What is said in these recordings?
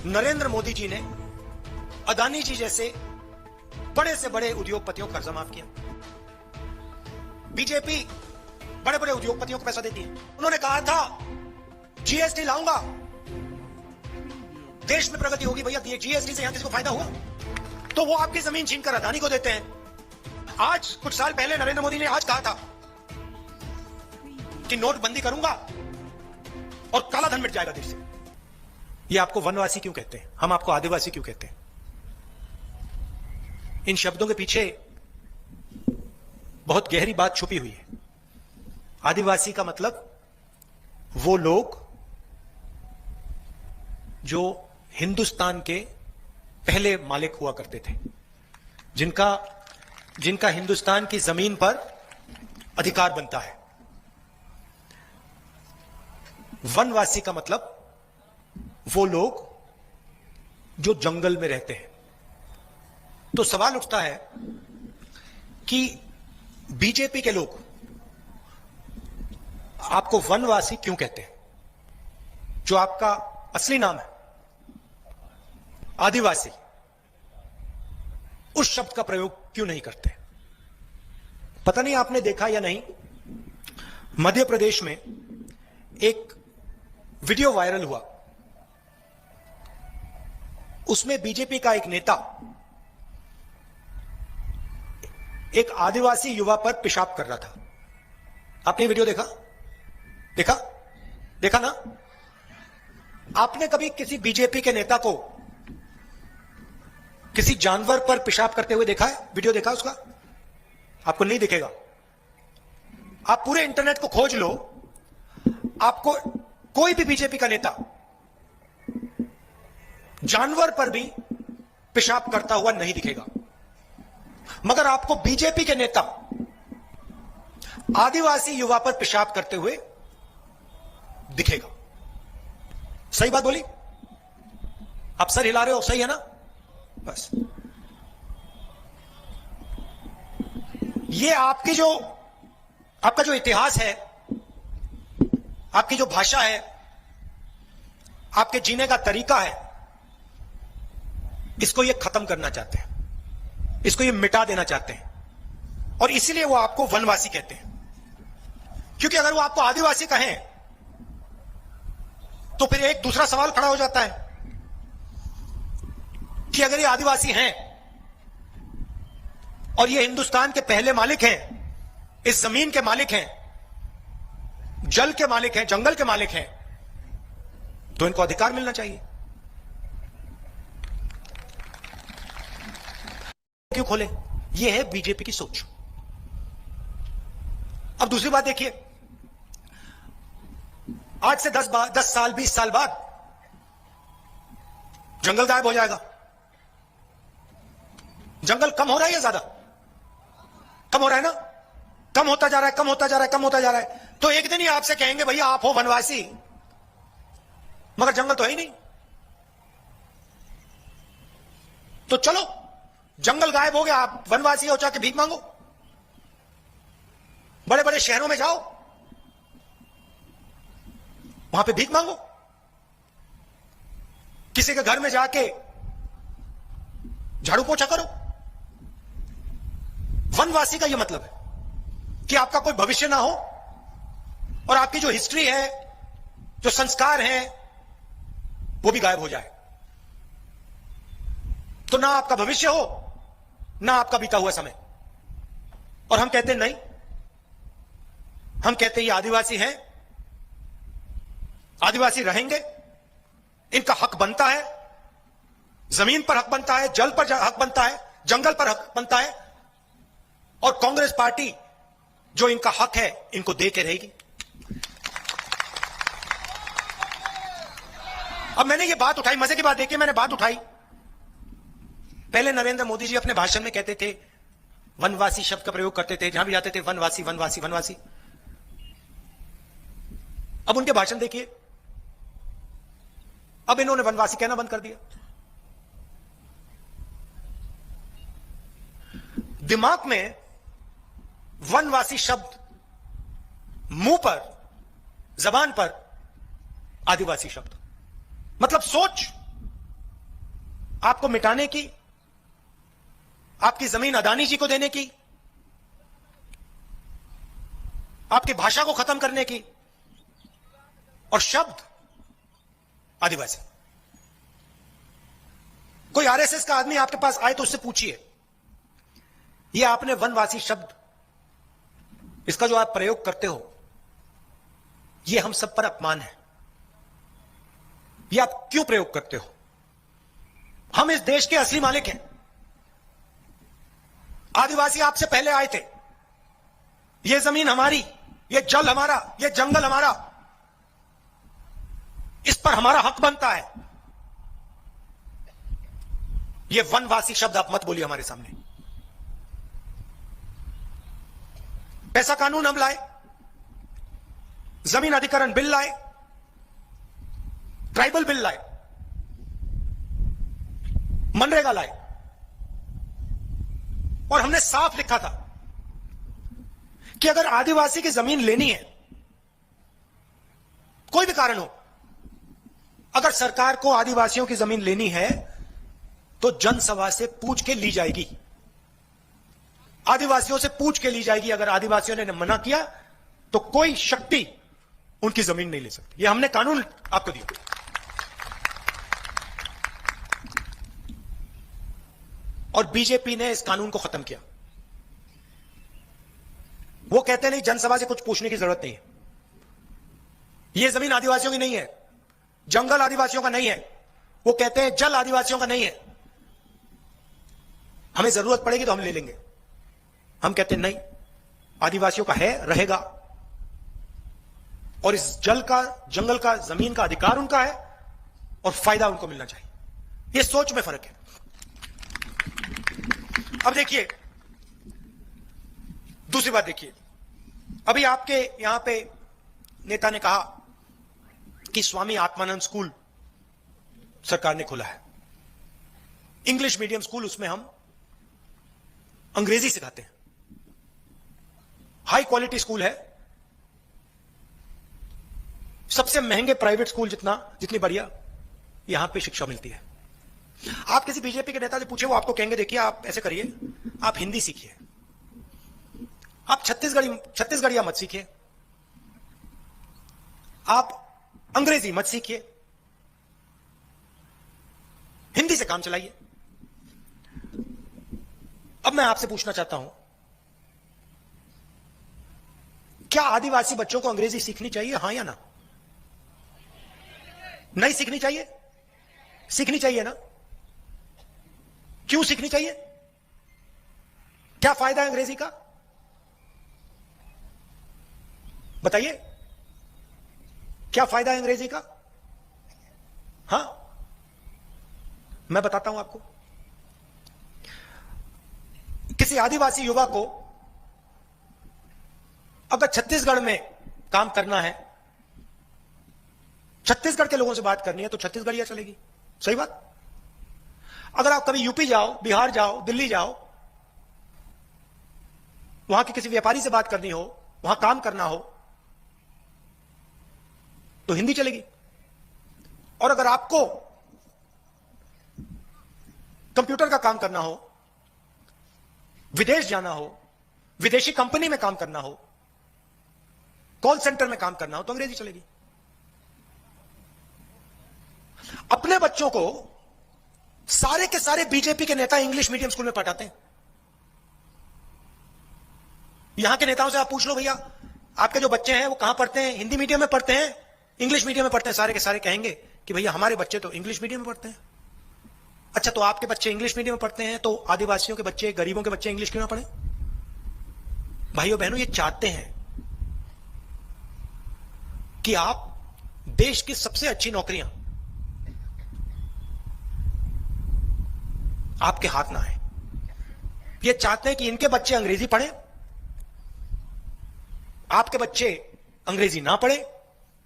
नरेंद्र मोदी जी ने अदानी जी जैसे बड़े से बड़े उद्योगपतियों को कर्जा माफ किया। बीजेपी बड़े बड़े उद्योगपतियों को पैसा देती है। उन्होंने कहा था जीएसटी लाऊंगा, देश में प्रगति होगी। भैया जीएसटी से यहां किसी को फायदा हुआ? तो वो आपकी जमीन छीनकर अदानी को देते हैं। आज कुछ साल पहले नरेंद्र मोदी ने आज कहा था कि नोटबंदी करूंगा और काला धन मिट जाएगा देश से। ये आपको वनवासी क्यों कहते हैं, हम आपको आदिवासी क्यों कहते हैं? इन शब्दों के पीछे बहुत गहरी बात छुपी हुई है। आदिवासी का मतलब वो लोग जो हिंदुस्तान के पहले मालिक हुआ करते थे, जिनका हिंदुस्तान की जमीन पर अधिकार बनता है। वनवासी का मतलब वो लोग जो जंगल में रहते हैं। तो सवाल उठता है कि बीजेपी के लोग आपको वनवासी क्यों कहते हैं, जो आपका असली नाम है आदिवासी? उस शब्द का प्रयोग क्यों नहीं करते? पता नहीं आपने देखा या नहीं, मध्य प्रदेश में एक वीडियो वायरल हुआ। उसमें बीजेपी का एक नेता एक आदिवासी युवा पर पेशाब कर रहा था। आपने वीडियो देखा? देखा ना? आपने कभी किसी बीजेपी के नेता को किसी जानवर पर पेशाब करते हुए देखा है? वीडियो देखा उसका? आपको नहीं दिखेगा। आप पूरे इंटरनेट को खोज लो, आपको कोई भी बीजेपी का नेता जानवर पर भी पेशाब करता हुआ नहीं दिखेगा। मगर आपको बीजेपी के नेता आदिवासी युवा पर पेशाब करते हुए दिखेगा। सही बात बोली? आप सर हिला रहे हो, सही है ना? बस ये आपका जो इतिहास है, आपकी जो भाषा है, आपके जीने का तरीका है, इसको ये खत्म करना चाहते हैं, इसको ये मिटा देना चाहते हैं। और इसीलिए वो आपको वनवासी कहते हैं। क्योंकि अगर वो आपको आदिवासी कहें तो फिर एक दूसरा सवाल खड़ा हो जाता है कि अगर ये आदिवासी हैं और ये हिंदुस्तान के पहले मालिक हैं, इस जमीन के मालिक हैं, जल के मालिक हैं, जंगल के मालिक हैं, तो इनको अधिकार मिलना चाहिए। क्यों खोले? ये है बीजेपी की सोच। अब दूसरी बात देखिए, आज से 10 साल 20 साल बाद जंगल गायब हो जाएगा। जंगल कम हो रहा है या ज्यादा? कम हो रहा है ना? कम होता जा रहा है, कम होता जा रहा है, कम होता जा रहा है। तो एक दिन ही आपसे कहेंगे भैया आप हो वनवासी, मगर जंगल तो है ही नहीं। तो चलो, जंगल गायब हो गया, आप वनवासी हो, जाके भीख मांगो, बड़े बड़े शहरों में जाओ, वहां पे भीख मांगो, किसी के घर में जाके झाड़ू पोछा करो। वनवासी का यह मतलब है कि आपका कोई भविष्य ना हो और आपकी जो हिस्ट्री है, जो संस्कार हैं, वो भी गायब हो जाए। तो ना आपका भविष्य हो, ना आपका बीता हुआ समय। और हम कहते नहीं, हम कहते ये आदिवासी हैं, आदिवासी रहेंगे, इनका हक बनता है, जमीन पर हक बनता है, जल पर हक बनता है, जंगल पर हक बनता है, और कांग्रेस पार्टी जो इनका हक है इनको दे के रहेगी। अब मैंने ये बात उठाई, मजे की बात देखिए, मैंने बात उठाई। पहले नरेंद्र मोदी जी अपने भाषण में कहते थे, वनवासी शब्द का प्रयोग करते थे, जहां भी जाते थे वनवासी वनवासी वनवासी। अब उनके भाषण देखिए, अब इन्होंने वनवासी कहना बंद कर दिया। दिमाग में वनवासी शब्द, मुंह पर, जबान पर आदिवासी शब्द। मतलब सोच आपको मिटाने की, आपकी जमीन अदानी जी को देने की, आपकी भाषा को खत्म करने की, और शब्द आदिवासी। कोई आरएसएस का आदमी आपके पास आए तो उससे पूछिए, ये आपने वनवासी शब्द, इसका जो आप प्रयोग करते हो, ये हम सब पर अपमान है। ये आप क्यों प्रयोग करते हो? हम इस देश के असली मालिक हैं। आदिवासी आपसे पहले आए थे। ये जमीन हमारी, ये जल हमारा, ये जंगल हमारा, इस पर हमारा हक बनता है। ये वनवासी शब्द आप मत बोलिए हमारे सामने। पैसा कानून हम लाए, जमीन अधिकरण बिल लाए, ट्राइबल बिल लाए, मनरेगा लाए, और हमने साफ लिखा था कि अगर आदिवासी की जमीन लेनी है, कोई भी कारण हो, अगर सरकार को आदिवासियों की जमीन लेनी है तो जनसभा से पूछ के ली जाएगी, आदिवासियों से पूछ के ली जाएगी। अगर आदिवासियों ने मना किया तो कोई शक्ति उनकी जमीन नहीं ले सकती। ये हमने कानून आपको दिया। और बीजेपी ने इस कानून को खत्म किया। वो कहते नहीं जनसभा से कुछ पूछने की जरूरत नहीं है, ये जमीन आदिवासियों की नहीं है, जंगल आदिवासियों का नहीं है। वो कहते हैं जल आदिवासियों का नहीं है, हमें जरूरत पड़ेगी तो हम ले लेंगे। हम कहते हैं नहीं, आदिवासियों का है, रहेगा, और इस जल का, जंगल का, जमीन का अधिकार उनका है और फायदा उनको मिलना चाहिए। ये सोच में फर्क है। अब देखिए दूसरी बात, देखिए अभी आपके यहां पे नेता ने कहा कि स्वामी आत्मानंद स्कूल सरकार ने खोला है, इंग्लिश मीडियम स्कूल, उसमें हम अंग्रेजी सिखाते हैं, हाई क्वालिटी स्कूल है, सबसे महंगे प्राइवेट स्कूल जितनी बढ़िया यहां पे शिक्षा मिलती है। आप किसी बीजेपी के नेता से पूछे, वो आपको कहेंगे देखिए आप ऐसे करिए, आप हिंदी सीखिए, आप छत्तीसगढ़िया मत सीखिए, आप अंग्रेजी मत सीखिए, हिंदी से काम चलाइए। अब मैं आपसे पूछना चाहता हूं, क्या आदिवासी बच्चों को अंग्रेजी सीखनी चाहिए, हां या ना? नहीं सीखनी चाहिए? सीखनी चाहिए ना? क्यों सीखनी चाहिए? क्या फायदा है अंग्रेजी का? बताइए, क्या फायदा है अंग्रेजी का? हां, मैं बताता हूं आपको। किसी आदिवासी युवा को अगर छत्तीसगढ़ में काम करना है, छत्तीसगढ़ के लोगों से बात करनी है, तो छत्तीसगढ़िया चलेगी। सही बात। अगर आप कभी यूपी जाओ, बिहार जाओ, दिल्ली जाओ, वहां के किसी व्यापारी से बात करनी हो, वहां काम करना हो, तो हिंदी चलेगी। और अगर आपको कंप्यूटर का काम करना हो, विदेश जाना हो, विदेशी कंपनी में काम करना हो, कॉल सेंटर में काम करना हो, तो अंग्रेजी चलेगी। अपने बच्चों को सारे के सारे बीजेपी के नेता इंग्लिश मीडियम स्कूल में पढ़ाते हैं। यहां के नेताओं से आप पूछ लो, भैया आपके जो बच्चे हैं वो कहां पढ़ते हैं, हिंदी मीडियम में पढ़ते हैं, इंग्लिश मीडियम में पढ़ते हैं? सारे के सारे कहेंगे कि भैया हमारे बच्चे तो इंग्लिश मीडियम में पढ़ते हैं। अच्छा, तो आपके बच्चे इंग्लिश मीडियम में पढ़ते हैं, तो आदिवासियों के बच्चे, गरीबों के बच्चे इंग्लिश क्यों ना पढ़े? भाइयों बहनों, ये चाहते हैं कि आप देश की सबसे अच्छी नौकरियां आपके हाथ ना आए। ये चाहते हैं कि इनके बच्चे अंग्रेजी पढ़ें, आपके बच्चे अंग्रेजी ना पढ़े,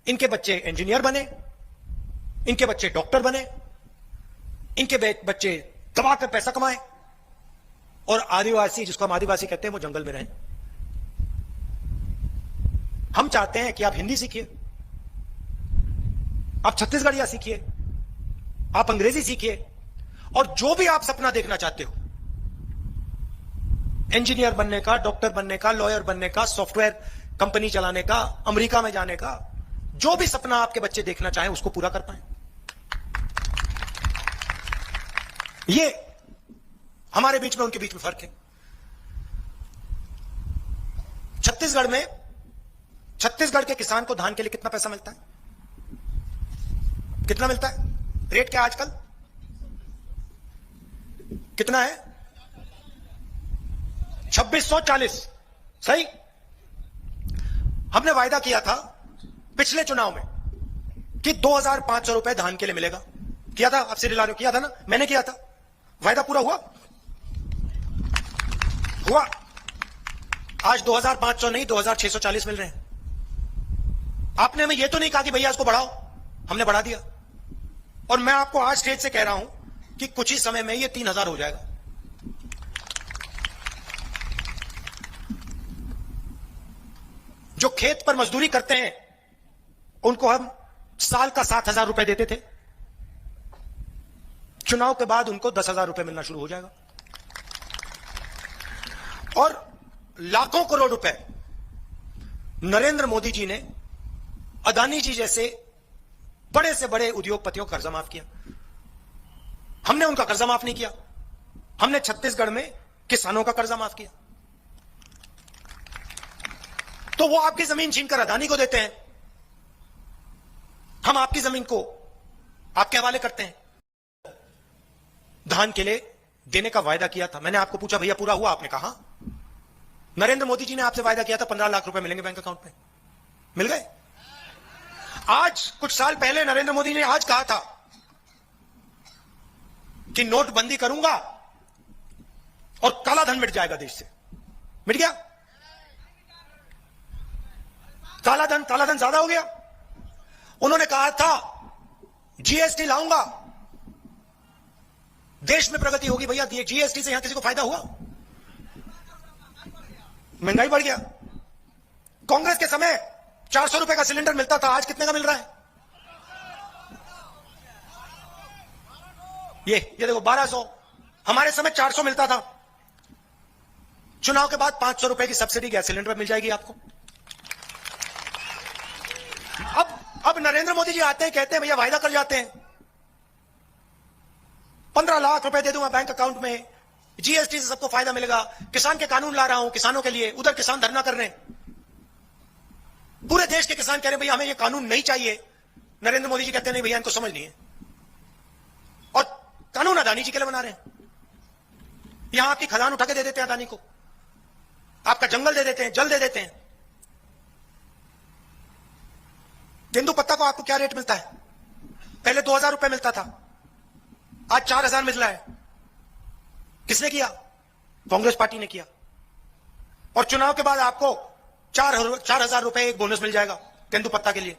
इनके बच्चे इंजीनियर बने, इनके बच्चे डॉक्टर बने, इनके बच्चे दबाकर पैसा कमाएं, और आदिवासी, जिसको हम आदिवासी कहते हैं, वो जंगल में रहें। हम चाहते हैं कि आप हिंदी सीखिए, आप छत्तीसगढ़िया सीखिए, आप अंग्रेजी सीखिए, और जो भी आप सपना देखना चाहते हो, इंजीनियर बनने का, डॉक्टर बनने का, लॉयर बनने का, सॉफ्टवेयर कंपनी चलाने का, अमेरिका में जाने का, जो भी सपना आपके बच्चे देखना चाहें उसको पूरा कर पाए, ये हमारे बीच में उनके बीच में फर्क है। छत्तीसगढ़ के किसान को धान के लिए कितना पैसा मिलता है? कितना मिलता है? रेट क्या आजकल कितना है? 2640। सही। हमने वायदा किया था पिछले चुनाव में कि 2500 रुपए धान के लिए मिलेगा। किया था? आपसे दिला रहे हो, किया था ना? मैंने किया था। वायदा पूरा हुआ? हुआ। आज 2500 नहीं 2640 मिल रहे हैं। आपने हमें यह तो नहीं कहा कि भैया इसको बढ़ाओ, हमने बढ़ा दिया। और मैं आपको आज स्टेज से कह रहा हूं कि कुछ ही समय में यह 3000 हो जाएगा। जो खेत पर मजदूरी करते हैं उनको हम साल का 7000 रुपए देते थे, चुनाव के बाद उनको 10,000 रुपए मिलना शुरू हो जाएगा। और लाखों करोड़ रुपए नरेंद्र मोदी जी ने अदानी जी जैसे बड़े से बड़े उद्योगपतियों का कर्जा माफ किया। हमने उनका कर्जा माफ नहीं किया। हमने छत्तीसगढ़ में किसानों का कर्जा माफ किया। तो वो आपकी जमीन छीनकर अदानी को देते हैं, हम आपकी जमीन को आपके हवाले करते हैं। धान के लिए देने का वायदा किया था। मैंने आपको पूछा भैया पूरा हुआ? आपने कहा नरेंद्र मोदी जी ने आपसे वायदा किया था 15 लाख रुपए मिलेंगे बैंक अकाउंट में। मिल गए? आज कुछ साल पहले नरेंद्र मोदी ने आज कहा था कि नोटबंदी करूंगा और काला धन मिट जाएगा देश से। मिट गया? काला धन ज्यादा हो गया। उन्होंने कहा था जीएसटी लाऊंगा, देश में प्रगति होगी। भैया जीएसटी से यहां किसी को फायदा हुआ? महंगाई बढ़ गया। कांग्रेस के समय 400 रुपए का सिलेंडर मिलता था, आज कितने का मिल रहा है? ये देखो 1200। हमारे समय 400 मिलता था। चुनाव के बाद 500 रुपए की सब्सिडी गैस सिलेंडर पर मिल जाएगी आपको। अब नरेंद्र मोदी जी आते हैं, कहते हैं भैया वायदा कर जाते हैं 15 लाख रुपए दे दूंगा बैंक अकाउंट में, जीएसटी से सबको फायदा मिलेगा, किसान के कानून ला रहा हूं किसानों के लिए। उधर किसान धरना कर रहे हैं, पूरे देश के किसान कह रहे हैं भैया हमें ये कानून नहीं चाहिए। नरेंद्र मोदी जी कहते हैं नहीं भैया इनको समझ नहीं है। और कानून अदानी जी के लिए बना रहे हैं। यहां आपकी खदान उठा के दे देते हैं अदानी को, आपका जंगल दे देते हैं, जल दे देते हैं। तेंदुपत्ता को आपको क्या रेट मिलता है? पहले 2000 रुपए मिलता था, आज 4000 मिल रहा है। किसने किया? कांग्रेस पार्टी ने किया। और चुनाव के बाद आपको 4000 रुपए एक बोनस मिल जाएगा तेंदुपत्ता के लिए।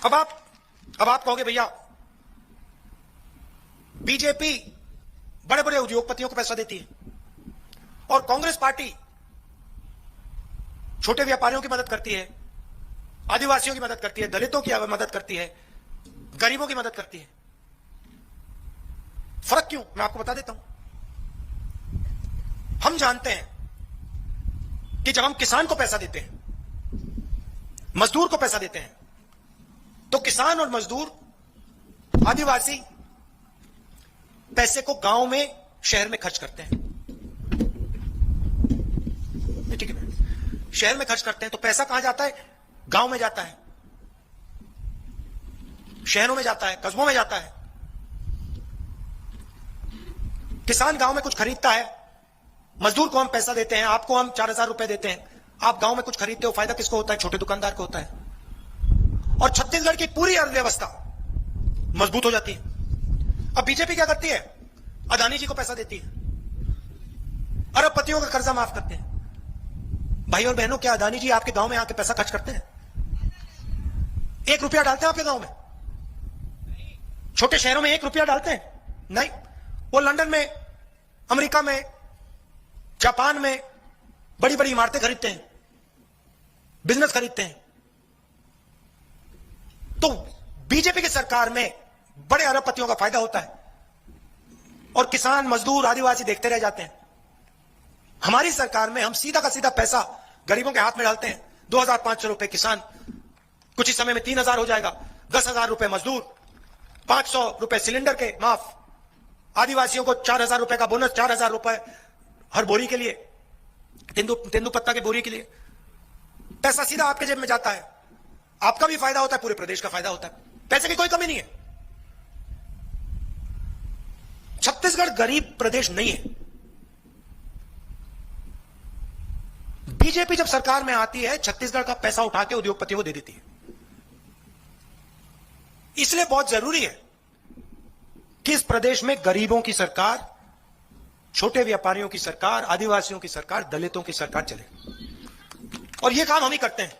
अब आप कहोगे भैया बीजेपी बड़े बड़े उद्योगपतियों को पैसा देती है और कांग्रेस पार्टी छोटे व्यापारियों की मदद करती है, आदिवासियों की मदद करती है, दलितों की मदद करती है, गरीबों की मदद करती है। फर्क क्यों? मैं आपको बता देता हूं। हम जानते हैं कि जब हम किसान को पैसा देते हैं, मजदूर को पैसा देते हैं, तो किसान और मजदूर, आदिवासी पैसे को गांव में, शहर में खर्च करते हैं। ठीक है, शहर में खर्च करते हैं तो पैसा कहां जाता है? गांव में जाता है, शहरों में जाता है, कस्बों में जाता है। किसान गांव में कुछ खरीदता है, मजदूर को हम पैसा देते हैं, आपको हम 4000 रुपए देते हैं, आप गांव में कुछ खरीदते हो, फायदा किसको होता है? छोटे दुकानदार को होता है। और छत्तीसगढ़ की पूरी अर्थव्यवस्था मजबूत हो जाती है। अब बीजेपी क्या करती है? अदानी जी को पैसा देती है, अरबपतियों का कर्जा माफ करते हैं। भाई और बहनों, क्या अदानी जी आपके गांव में आके पैसा खर्च करते हैं? 1 रुपया डालते हैं आपके गांव में? छोटे शहरों में 1 रुपया डालते हैं? नहीं। वो लंदन में, अमेरिका में, जापान में बड़ी बड़ी इमारतें खरीदते हैं, बिजनेस खरीदते हैं। तो बीजेपी की सरकार में बड़े अरबपतियों का फायदा होता है और किसान, मजदूर, आदिवासी देखते रह जाते हैं। हमारी सरकार में हम सीधा का सीधा पैसा गरीबों के हाथ में डालते हैं। 2,500 रुपए किसान, कुछ ही समय में 3,000 हो जाएगा। 10,000 रुपए मजदूर, 500 रुपए सिलेंडर के माफ, आदिवासियों को 4,000 रुपए का बोनस, 4,000 रुपए हर बोरी के लिए, तेंदुपत्ता के बोरी के लिए। पैसा सीधा आपके जेब में जाता है, आपका भी फायदा होता है, पूरे प्रदेश का फायदा होता है, पैसे की कोई कमी नहीं है। छत्तीसगढ़ गरीब प्रदेश नहीं है। बीजेपी जब सरकार में आती है, छत्तीसगढ़ का पैसा उठा के उद्योगपतियों को दे देती है। इसलिए बहुत जरूरी है कि इस प्रदेश में गरीबों की सरकार, छोटे व्यापारियों की सरकार, आदिवासियों की सरकार, दलितों की सरकार चले। और यह काम हम ही करते हैं।